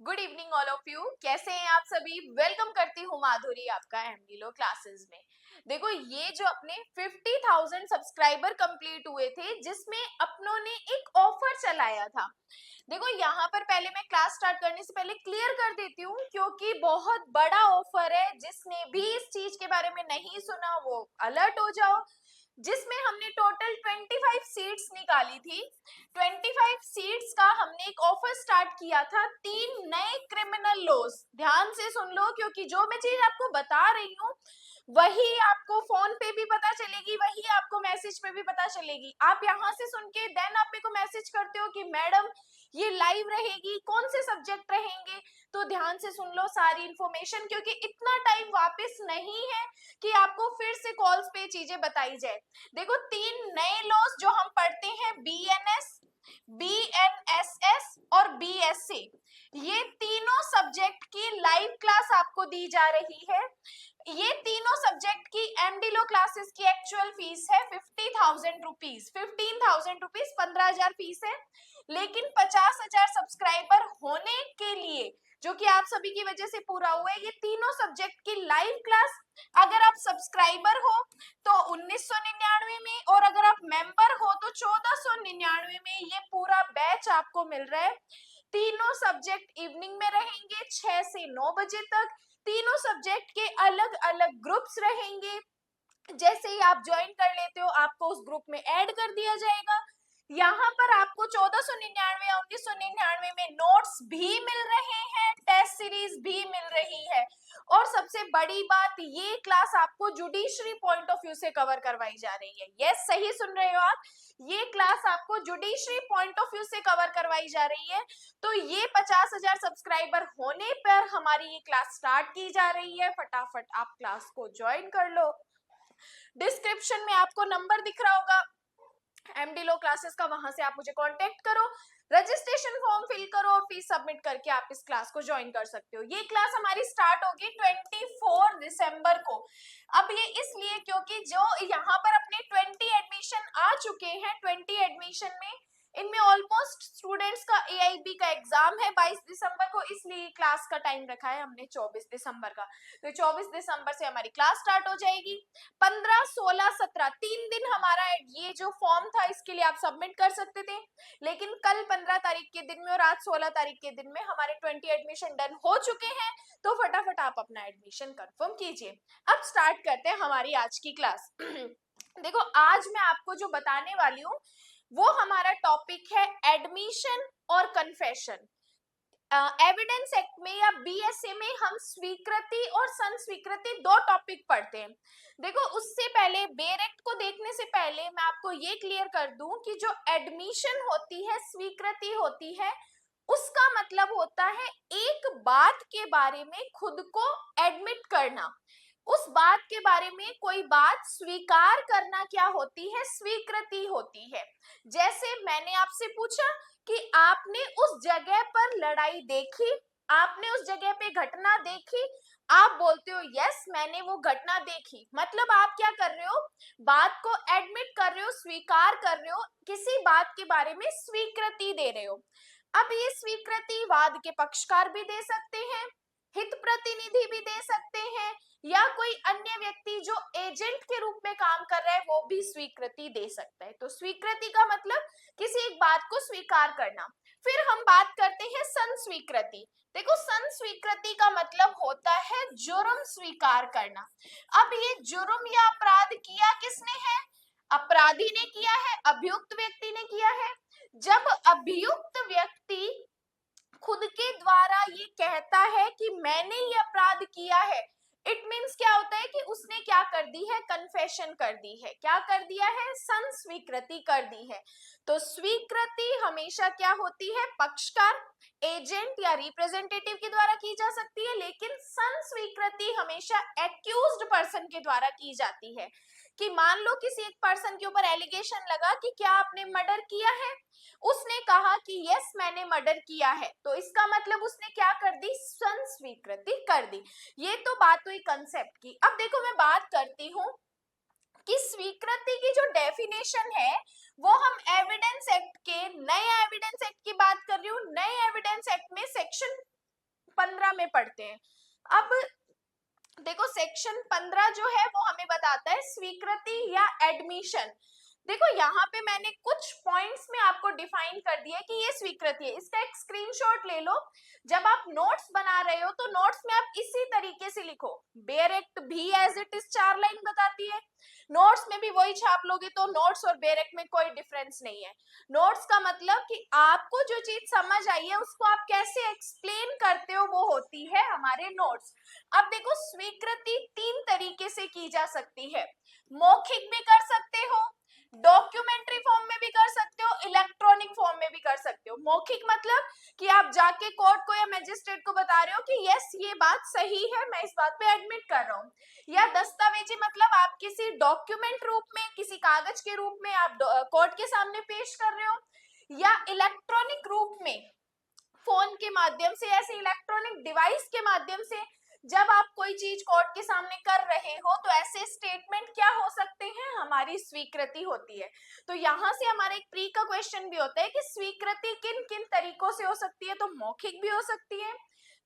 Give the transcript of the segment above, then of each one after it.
Good evening all of you. कैसे हैं आप सभी? वेलकम करती हूँ माधुरी आपका एमडी लो क्लासेस में। देखो, ये जो अपने 50,000 सब्सक्राइबर कंप्लीट हुए थे, जिसमें अपनों ने एक ऑफर चलाया था। देखो, यहाँ पर पहले मैं क्लास स्टार्ट करने से पहले क्लियर कर देती हूँ, क्योंकि बहुत बड़ा ऑफर है। जिसने भी इस चीज के बारे में नहीं सुना वो अलर्ट हो जाओ। जिसमें हमने टोटल 25 सीट्स निकाली थी। 25 सीट्स का हमने एक ऑफर स्टार्ट किया था। 3 नए क्रिमिनल लॉज, ध्यान से सुन लो, क्योंकि जो मैं चीज आपको बता रही हूँ वही आपको फोन पे भी पता चलेगी, वही आपको मैसेज पे भी पता चलेगी। आप यहाँ से सुन के देन आप मेरे को मैसेज करते हो कि मैडम ये लाइव रहेगी, कौन से सब्जेक्ट रहेंगे। तो ध्यान से सुन लो सारी इंफॉर्मेशन, क्योंकि इतना टाइम वापस नहीं है कि आपको फिर से कॉल्स पे चीजें बताई जाए। देखो, 3 नए लॉज जो हम पढ़ते हैं, बीएनएस, बीएनएसएस और बीएससी, ये तीनों सब्जेक्ट की लाइव क्लास आपको दी जा रही है। ये तीनों सब्जेक्ट की एमडीलो क्लासेस की एक्चुअल फीस है 50,000 रुपीज। 15,000 रुपीज, 15,000 फीस है। लेकिन 50,000 सब्सक्राइबर होने के लिए, जो कि आप सभी की वजह से पूरा हुआ है, ये तीनों सब्जेक्ट की लाइव क्लास, अगर आप सब्सक्राइबर हो तो 1999 में, और अगर आप मेंबर हो तो 1499 में ये पूरा बैच आपको मिल रहा है। तीनों सब्जेक्ट इवनिंग में रहेंगे 6 से 9 बजे तक। तीनों सब्जेक्ट के अलग अलग ग्रुप्स रहेंगे। जैसे ही आप ज्वाइन कर लेते हो, आपको उस ग्रुप में ऐड कर दिया जाएगा। यहाँ पर आपको 1499 या 1999 में नोट्स भी मिल रहे हैं, टेस्ट सीरीज भी मिल रही है। और सबसे बड़ी बात, ये क्लास आपको जुडिशरी पॉइंट ऑफ व्यू से कवर करवाई जा रही है। यस, सही सुन रहे हो आप, ये क्लास आपको जुडिशरी पॉइंट ऑफ व्यू से कवर करवाई जा रही है। तो ये 50,000 सब्सक्राइबर होने पर हमारी ये क्लास स्टार्ट की जा रही है। फटाफट आप क्लास को ज्वाइन कर लो। डिस्क्रिप्शन में आपको नंबर दिख रहा होगा एमडी लो क्लासेस का, वहां से आप मुझे कांटेक्ट करो, रजिस्ट्रेशन फॉर्म फिल करो और फीस सबमिट करके आप इस क्लास को ज्वाइन कर सकते हो। ये क्लास हमारी स्टार्ट होगी 24 दिसंबर को। अब ये इसलिए क्योंकि जो यहाँ पर अपने 20 एडमिशन आ चुके हैं, 20 एडमिशन में इनमें ऑलमोस्ट स्टूडेंट्स का एआईबी का एग्जाम है 22 दिसंबर को, इसलिए क्लास का टाइम रखा है हमने 24 दिसंबर का। तो 24 दिसंबर से हमारी क्लास स्टार्ट हो जाएगी। 15, 16, 17 3 दिन हमारा ये जो फॉर्म था इसके लिए आप सबमिट कर सकते थे। लेकिन कल 15 तारीख के दिन में और आज 16 तारीख के दिन में हमारे 20 एडमिशन डन हो चुके हैं। तो फटाफट आप अपना एडमिशन कंफर्म कीजिए। अब स्टार्ट करते हैं हमारी आज की क्लास। देखो, आज मैं आपको जो बताने वाली हूँ वो हमारा टॉपिक है एडमिशन और कन्फेशन। एविडेंस एक्ट में या बीएसए में हम स्वीकृति और संस्वीकृति दो टॉपिक पढ़ते हैं। देखो, उससे पहले बेर एक्ट को देखने से पहले मैं आपको ये क्लियर कर दूं कि जो एडमिशन होती है, स्वीकृति होती है, उसका मतलब होता है एक बात के बारे में खुद को एडमिट करना। उस बात के बारे में कोई बात स्वीकार करना क्या होती है? स्वीकृति होती है। जैसे मैंने आपसे पूछा कि आपने उस जगह पर लड़ाई देखी, आपने उस जगह पे घटना देखी, आप बोलते हो यस मैंने वो घटना देखी। मतलब आप क्या कर रहे हो? बात को एडमिट कर रहे हो, स्वीकार कर रहे हो, किसी बात के बारे में स्वीकृति दे रहे हो। अब ये स्वीकृति वाद के पक्षकार भी दे सकते हैं, हित प्रतिनिधि भी दे सकते हैं, या कोई अन्य व्यक्ति जो एजेंट के रूप में काम कर रहा है वो भी स्वीकृति दे सकता है। तो स्वीकृति का मतलब किसी एक बात को स्वीकार करना। फिर हम बात करते हैं संस्वीकृति। देखो, संस्वीकृति का मतलब होता है जुर्म स्वीकार करना। अब ये जुर्म या अपराध किया किसने है? अपराधी ने किया है, अभियुक्त व्यक्ति ने किया है। जब अभियुक्त व्यक्ति खुद के द्वारा ये कहता है कि मैंने ये अपराध किया है, इट मीन्स क्या होता है कि उसने क्या कर दी है? कन्फेशन कर दी है। क्या कर दिया है? संस्वीकृति कर दी है। तो स्वीकृति हमेशा क्या होती है? पक्षकार, एजेंट या रिप्रेजेंटेटिव के द्वारा की जा सकती है। लेकिन संस्वीकृति हमेशा एक्यूज्ड पर्सन के द्वारा की जाती है। कि मान लो किसी एक पर्सन के ऊपर एलिगेशन लगा कि क्या आपने मर्डर किया है, उसने कहा कि यस मैंने मर्डर किया है, तो इसका मतलब उसने क्या कर दी? संस्वीकृति कर दी। ये तो बात हुई कंसेप्ट की। अब देखो, मैं बात करती हूँ कि स्वीकृति की जो डेफिनेशन है वो हम एविडेंस एक्ट के, नए एविडेंस एक्ट की बात कर रही हूँ। नए एविडेंस एक्ट में सेक्शन 15 में पढ़ते हैं। अब देखो सेक्शन 15 जो है वो हमें बताता है स्वीकृति या एडमिशन। देखो यहाँ पे मैंने कुछ पॉइंट्स में आपको डिफाइन कर दिया कि ये स्वीकृति है, इसका एक स्क्रीनशॉट ले लो। जब आप नोट्स बना रहे हो तो नोट्स में आप इसी तरीके से लिखो, बेयर एक्ट भी एज इट इज 4 लाइन बताती है, नोट्स में भी वही छाप लोगे तो नोट्स और बेयर एक्ट में कोई डिफरेंस नहीं है। नोट्स का मतलब कि आपको जो चीज समझ आई है उसको आप कैसे एक्सप्लेन करते हो वो होती है हमारे नोट्स। अब देखो स्वीकृति 3 तरीके से की जा सकती है, मौखिक भी कर सकते हो, डॉक्यूमेंट्री फॉर्म में भी कर सकते हो, इलेक्ट्रॉनिक फॉर्म में भी कर सकते हो। मौखिक मतलब कि आप जाके कोर्ट को या मैजिस्ट्रेट को बता रहे हो कि यस ये बात सही है, मैं इस बात पे एडमिट कर रहा हूँ। या दस्तावेजी मतलब आप किसी डॉक्यूमेंट रूप में, किसी कागज के रूप में आप कोर्ट के सामने पेश कर रहे हो। या इलेक्ट्रॉनिक रूप में फोन के माध्यम से, ऐसे इलेक्ट्रॉनिक डिवाइस के माध्यम से जब आप कोई चीज कोर्ट के सामने कर रहे हो तो ऐसे स्टेटमेंट क्या हो सकते हैं, हमारी स्वीकृति होती है। तो यहाँ से हमारा एक प्री का क्वेश्चन भी होता है कि स्वीकृति किन किन तरीकों से हो सकती है, तो मौखिक भी हो सकती है,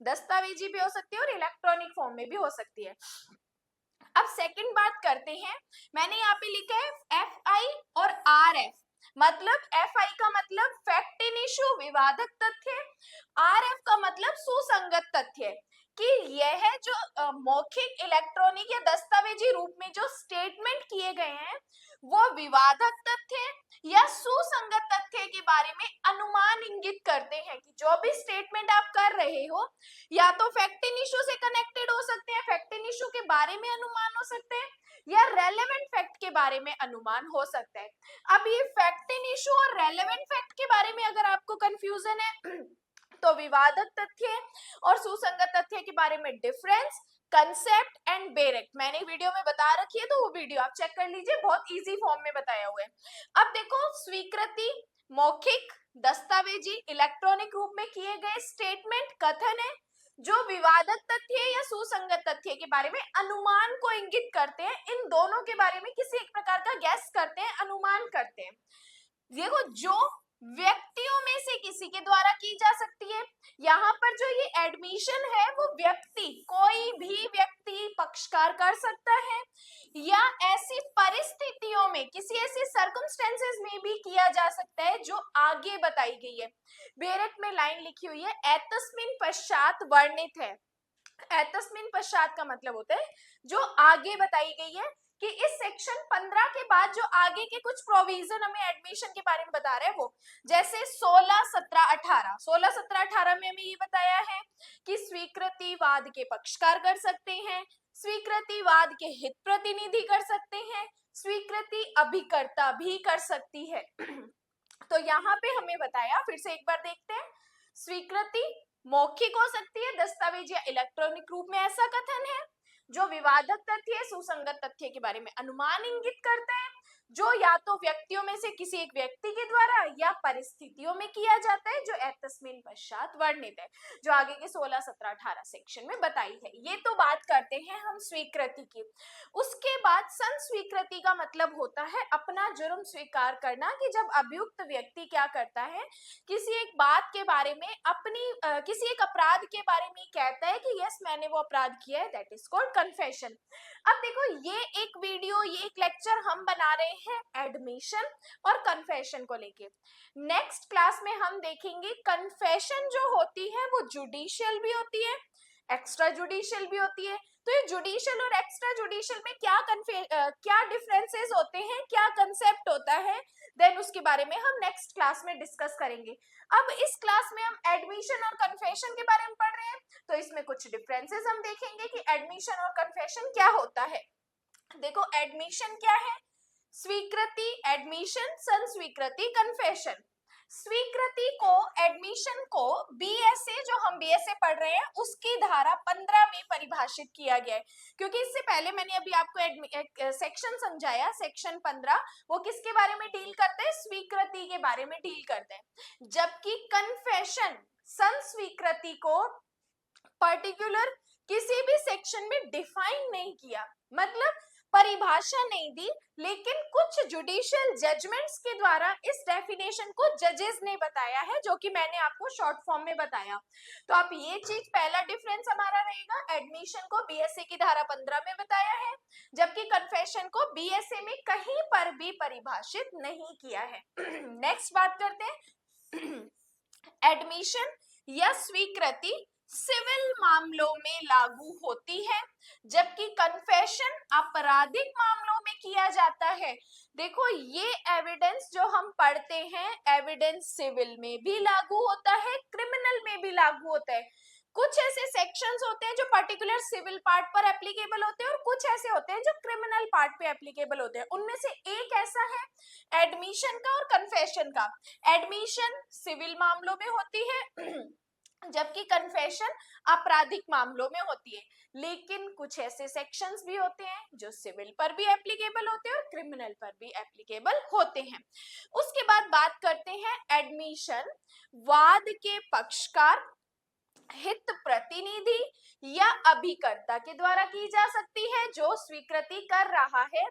दस्तावेजी भी हो सकती है और इलेक्ट्रॉनिक फॉर्म में भी हो सकती है। अब सेकंड बात करते हैं, मैंने यहाँ पे लिखा है FI और RF। मतलब FI का मतलब फैक्ट इन इशू, विवादक तथ्य, RF का मतलब सुसंगत तथ्य, कि यह जो मौखिक, इलेक्ट्रॉनिक या दस्तावेजी रूप में जो स्टेटमेंट किए गए हैं वो विवादक तथ्य या सुसंगत तथ्य के बारे में अनुमान इंगित करते हैं। कि जो भी स्टेटमेंट आप कर रहे हो या तो फैक्ट इन इशू से कनेक्टेड हो सकते हैं, फैक्ट इन इशू के बारे में अनुमान हो सकते हैं, या रेलेवेंट फैक्ट के बारे में अनुमान हो सकता है। अब ये फैक्ट इन इशू और रेलेवेंट फैक्ट के बारे में अगर आपको कंफ्यूजन है तो विवादक तथ्य और सुसंगत तथ्य के बारे में difference, concept and bare act मैंने वीडियो में बता रखी है, तो वो वीडियो आप चेक कर लीजिए, बहुत इजी फॉर्म में बताया हुआ है। अब देखो स्वीकृति मौखिक, दस्तावेजी, इलेक्ट्रॉनिक रूप में किए गए स्टेटमेंट, कथन है जो विवादक तथ्य या सुसंगत तथ्य के बारे में अनुमान को इंगित करते हैं। इन दोनों के बारे में किसी एक प्रकार का गैस करते हैं, अनुमान करते हैं। देखो जो व्यक्तियों में से किसी के द्वारा की जा सकती है। यहाँ पर जो ये एडमिशन है वो व्यक्ति, कोई भी व्यक्ति पक्षकार कर सकता है, या ऐसी परिस्थितियों में, किसी ऐसे सर्कमस्टेंसेस में भी किया जा सकता है जो आगे बताई गई है। बेरेट में लाइन लिखी हुई है एतस्मिन पश्चात वर्णित है। एतस्मिन पश्चात का मतलब होता है जो आगे बताई गई है, कि इस सेक्शन 15 के बाद जो आगे के कुछ प्रोविजन हमें एडमिशन के बारे में बता रहे हैं वो, जैसे 16, 17, 18, 16, 17, 18 में हमें ये बताया है कि स्वीकृतिवाद के पक्षकार कर सकते हैं, स्वीकृतिवाद के हित प्रतिनिधि कर सकते हैं, स्वीकृति अभिकर्ता भी कर सकती है। तो यहाँ पे हमें बताया, फिर से एक बार देखते हैं, स्वीकृति मौखिक हो सकती है, दस्तावेज या इलेक्ट्रॉनिक रूप में ऐसा कथन है जो विवादक तथ्य, सुसंगत तथ्य के बारे में अनुमान इंगित करता है, जो या तो व्यक्तियों में से किसी एक व्यक्ति के द्वारा या परिस्थितियों में किया जाता है, जो एतस्मिन पश्चात वर्णित है, जो आगे के 16, 17, 18 सेक्शन में बताई है। ये तो बात करते हैं हम स्वीकृति की। उसके बाद संस्वीकृति का मतलब होता है अपना जुर्म स्वीकार करना, कि जब अभियुक्त व्यक्ति क्या करता है, किसी एक बात के बारे में, अपनी किसी एक अपराध के बारे में कहता है कि यस मैंने वो अपराध किया है, दैट इज कॉल्ड कन्फेशन। अब देखो ये एक वीडियो, ये एक लेक्चर हम बना रहे हैं एडमिशन और कन्फेशन को लेके। नेक्स्ट क्लास में हम देखेंगे कन्फेशन जो होती है वो जुडिशियल भी होती है, एक्स्ट्रा जुडिशियल भी होती है। तो ये जुडिशियल और एक्स्ट्रा जुडिशियल में क्या डिफरेंसेस होते हैं, क्या कंसेप्ट होता है, देन उसके बारे में हम नेक्स्ट क्लास में डिस्कस करेंगे। अब इस क्लास में हम एडमिशन और कन्फेशन के बारे में पढ़ रहे हैं, तो इसमें कुछ डिफरेंसेस हम देखेंगे कि एडमिशन और कन्फेशन क्या होता है। देखो एडमिशन क्या है, स्वीकृति, एडमिशन, संस्वीकृति, कन्फेशन। स्वीकृति को, एडमिशन को बीएसए, जो हम बीएसए पढ़ रहे हैं उसकी धारा 15 में परिभाषित किया गया है, क्योंकि इससे पहले मैंने अभी आपको एक सेक्शन समझाया, सेक्शन 15, वो किसके बारे में डील करते हैं, स्वीकृति के बारे में डील करते हैं। जबकि कन्फेशन, संस्वीकृति को पर्टिकुलर किसी भी सेक्शन में डिफाइन नहीं किया। मतलब परिभाषा नहीं दी, लेकिन कुछ जुडिशियल जजमेंट्स के द्वारा इस डेफिनेशन को जजेस ने बताया है, जो कि मैंने आपको शॉर्ट फॉर्म में बताया। तो आप ये चीज, पहला डिफरेंस हमारा रहेगा, एडमिशन को बीएसए की धारा 15 में बताया है, जबकि कन्फेशन को बीएसए में कहीं पर भी परिभाषित नहीं किया है। नेक्स्ट बात करते हैं, एडमिशन या स्वीकृति सिविल मामलों में लागू होती है, जबकि कन्फेशन आपराधिक मामलों में किया जाता है। देखो, ये एविडेंस जो हम पढ़ते हैं, एविडेंस सिविल में भी लागू होता है, क्रिमिनल में भी लागू होता है। कुछ ऐसे सेक्शंस होते हैं जो पर्टिकुलर सिविल पार्ट पर एप्लीकेबल होते हैं, और कुछ ऐसे होते हैं जो क्रिमिनल पार्ट पे एप्लीकेबल होते हैं। उनमें से एक ऐसा है एडमिशन का और कन्फेशन का। एडमिशन सिविल मामलों में होती है जबकि कन्फेशन आपराधिक मामलों में होती है। लेकिन कुछ ऐसे सेक्शंस भी होते हैं जो सिविल पर भी एप्लीकेबल होते हैं और क्रिमिनल पर भी एप्लीकेबल होते हैं। उसके बाद बात करते हैं एडमिशन वाद के पक्षकार, हित प्रतिनिधि या अभिकर्ता के द्वारा की जा सकती है, जो स्वीकृति कर रहा है।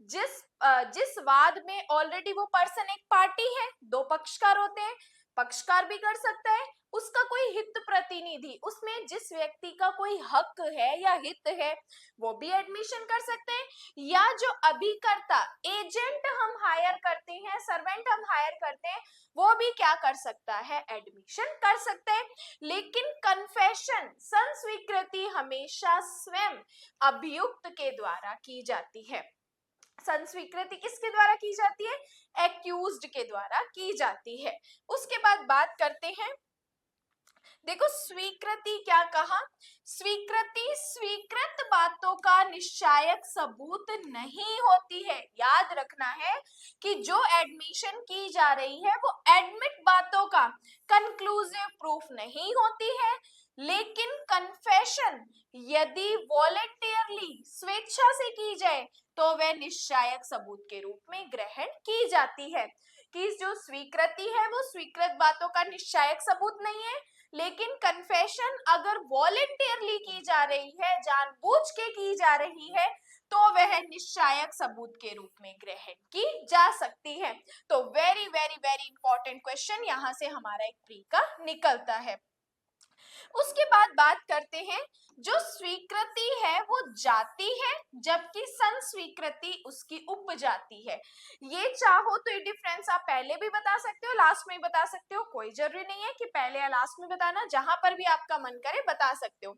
जिस वाद में ऑलरेडी वो पर्सन एक पार्टी है, दो पक्षकार होते हैं, पक्षकार भी कर सकता है, उसका कोई हित प्रतिनिधि, उसमें जिस व्यक्ति का कोई हक है या हित है, वो भी एडमिशन कर सकते हैं, या जो अभिकर्ता, एजेंट हम हायर करते हैं, सर्वेंट हम हायर करते हैं, वो भी क्या कर सकता है, एडमिशन कर सकता है। लेकिन कन्फेशन, संस्वीकृति हमेशा स्वयं अभियुक्त के द्वारा की जाती है। संस्वीकृति किसके द्वारा की जाती है, एक्यूज्ड के द्वारा की जाती है। उसके बाद बात करते हैं, देखो स्वीकृति क्या कहा, स्वीकृति स्वीकृत बातों का निश्चायक सबूत नहीं होती है। याद रखना है कि जो एडमिशन की जा रही है वो एडमिट बातों का कंक्लूसिव प्रूफ नहीं होती है। लेकिन कन्फेशन यदि वॉलेंटियरली, स्वेच्छा से की जाए, तो वह निश्चायक सबूत के रूप में ग्रहण की जाती है। कि जो स्वीकृति है वो स्वीकृत बातों का निश्चायक सबूत नहीं है, लेकिन कन्फेशन अगर वॉलेंटियरली की जा रही है, जानबूझ के की जा रही है, तो वह निश्चायक सबूत के रूप में ग्रहण की जा सकती है। तो very very very important question यहाँ से हमारा एक प्री का निकलता है। उसके बाद बात करते हैं, जो स्वीकृति है वो जाति है, जबकि संस्वीकृति उसकी उपजाति है। ये चाहो तो ये डिफरेंस आप पहले भी बता सकते हो, लास्ट में भी बता सकते हो, कोई जरूरी नहीं है कि पहले या लास्ट में बताना, जहां पर भी आपका मन करे बता सकते हो।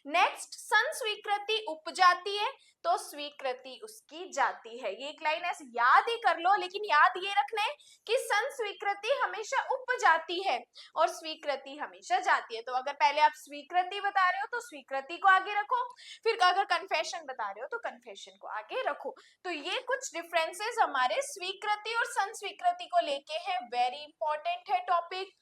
नेक्स्ट, संस्वीकृति उपजाति है, तो स्वीकृति उसकी जाति है। ये एक लाइन ऐसे याद ही कर लो, लेकिन याद ये रखना है कि संस्वीकृति हमेशा उपजाति है और स्वीकृति हमेशा जाती है। तो अगर पहले आप स्वीकृति बता रहे हो तो स्वीकृति को आगे रखो, फिर अगर कन्फेशन बता रहे हो तो कन्फेशन को आगे रखो। तो ये कुछ डिफरेंसेस हमारे स्वीकृति और संस्वीकृति को लेके हैं। वेरी इंपॉर्टेंट है टॉपिक।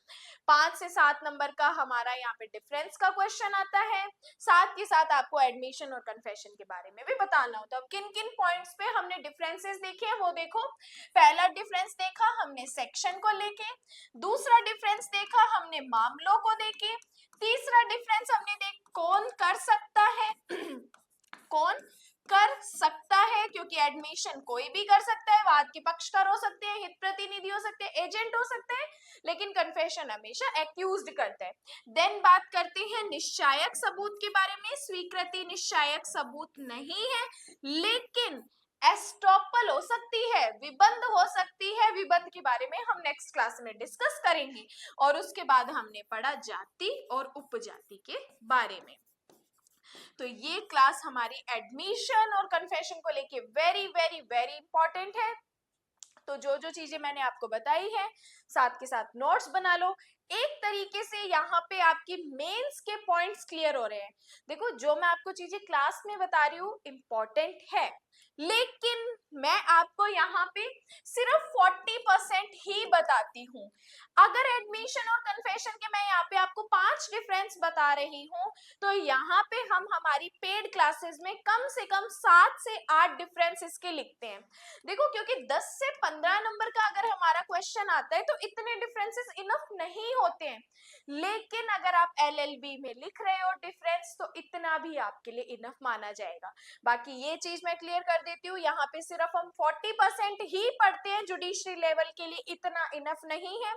5 से 7 नंबर का हमारा यहाँ पे डिफरेंस का क्वेश्चन आता है, साथ के साथ आपको एडमिशन और कन्फेशन के बारे में भी बताना होता है। किन किन पॉइंट्स पे हमने डिफरेंसेस देखे हैं वो देखो। पहला डिफरेंस देखा हमने सेक्शन को लेके, दूसरा डिफरेंस देखा हमने मामलों को देखे, तीसरा डिफरेंस हमने देख कौन कर सकता है कौन कर सकता है, क्योंकि एडमिशन कोई भी कर सकता है, वाद के पक्षकार हो सकते हैं, हित प्रतिनिधि हो सकते हैं, एजेंट हो सकते हैं, लेकिन कन्फेशन हमेशा एक्यूज्ड करता है। देन बात करते हैं निश्चायक सबूत के बारे में। स्वीकृति निश्चायक सबूत नहीं है, लेकिन एस्टॉपल हो सकती है, विबंध हो सकती है। विबंध के बारे में हम नेक्स्ट क्लास में डिस्कस करेंगे। और उसके बाद हमने पढ़ा जाति और उपजाति के बारे में। तो ये क्लास हमारी एडमिशन और कन्फेशन को लेके वेरी वेरी वेरी इंपॉर्टेंट है। तो जो जो चीजें मैंने आपको बताई है, साथ के साथ नोट्स बना लो। एक तरीके से यहाँ पे आपकी मेंस के पॉइंट्स क्लियर हो रहे हैं। देखो, जो मैं आपको चीजें क्लास में बता रही हूँ इंपॉर्टेंट है, लेकिन मैं आपको यहाँ पे सिर्फ 40% ही बताती हूँ। अगर एडमिशन और कन्फेशन के मैं यहाँ पे आपको 5 डिफरेंस बता रही हूँ, तो यहाँ पे हम हमारी पेड क्लासेस में कम से कम 7 से 8 डिफरेंस इसके लिखते हैं। देखो, क्योंकि 10 से 15 नंबर का अगर हमारा क्वेश्चन आता है तो इतने डिफरेंसेस इनफ नहीं होते हैं, लेकिन अगर आप LLB में लिख रहे हो डिफरेंस तो इतना भी आपके लिए इनफ माना जाएगा। बाकी ये चीज मैं क्लियर कर देती हूँ, यहाँ पे सिर्फ हम 40% ही पढ़ते हैं जुडिशरी लेवल के लिए, इतना इनफ नहीं है।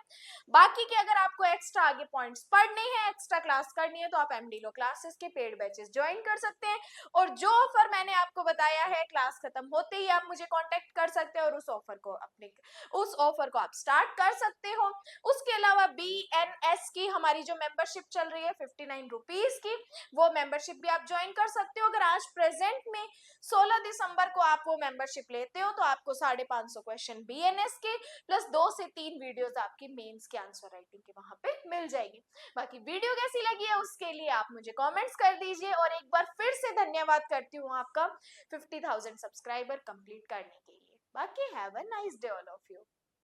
बाकी के अगर आपको एक्स्ट्रा आगे पॉइंट्स पढ़ने हैं, एक्स्ट्रा क्लास करनी है, तो आप MD लो क्लासेस के पेड बैचेस ज्वाइन कर सकते हैं। और जो ऑफर मैंने आपको बताया है, क्लास खत्म होते ही आप मुझे कांटेक्ट कर सकते हैं और उस ऑफर को आप स्टार्ट कर सकते हो। उसके अलावा BNS की हमारी जो मेंबरशिप चल रही है 59 रुपीज की, वो मेंबरशिप भी आप ज्वाइन कर सकते हो। अगर आज प्रेजेंट में 16 दिसंबर को आप वो मेंबरशिप लेते हो तो आपको 550 क्वेश्चन BNS के प्लस 2 से 3 वीडियोस आपकी मेंस के आंसर राइटिंग के वहां पे मिल जाएगी। बाकी वीडियो कैसी लगी है उसके लिए आप मुझे कमेंट्स कर दीजिए, और एक बार फिर से धन्यवाद करती हूँ आपका 50,000 सब्सक्राइबर कंप्लीट करने के लिए। बाकी have a nice day all of you.